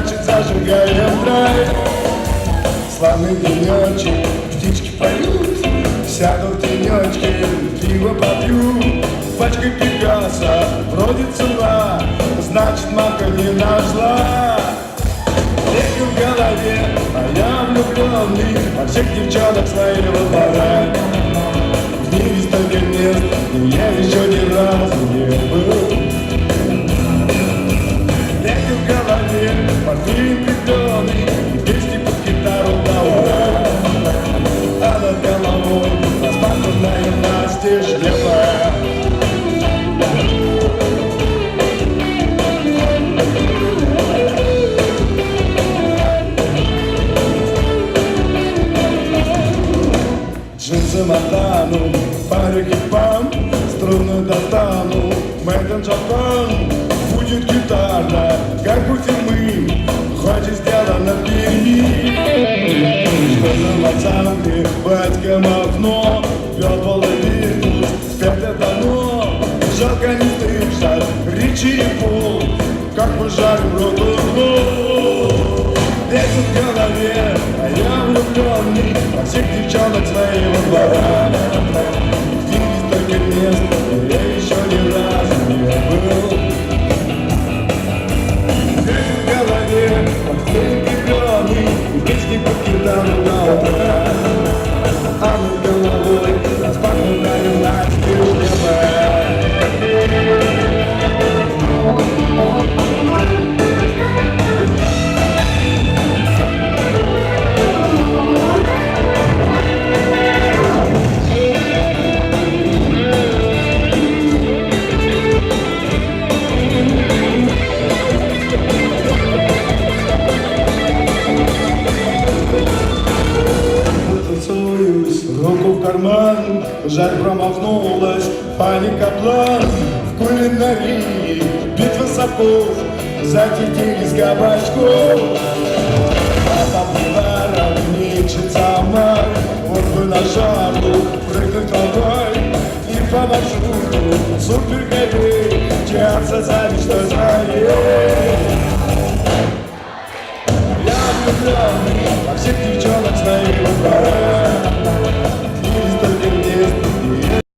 значит зажигаем драйв. Славный денечек, птички поют, сяду в тенечке, пиво попью. Пачка Пикассо, вроде цена, значит мамка не нашла. Легкий в голове, а я влюбленный во всех девчонок своего двора. В мире столько мест, но я еще ни разу не был. Легкий в голове, портфель прикрепленный, и песни под гитару до утра. А над головой распахнутая настежь небо. Джинсы Монтану, парики пам, струны достану, Мэйден Джапан. Будет гитарно, как у фирмы, хоть и сделано в Перми. Что на ансамбле, батька окно, пел половину, спят это давно. Жалко не слышат речи и пол, как мы жарим рок-н-ролл. Лезет в голове, а я влюбленный во всех девчонок своего двора. В мире столько мест, но я еще ни разу не был. Лезет в голове, портфель прикрепленный, и песни под гитару до утра. А над головой распахнутая настежь небо. Руку в карман, жаль промахнулась, паника план. В кулинарии битва сапог, затетились кабачков. А по пиварам мечется май, вот бы на жару прыгнуть головой. И по маршруту супергерой мчаться за мечтой своей. Я влюбленный во всех девчонок своего двора.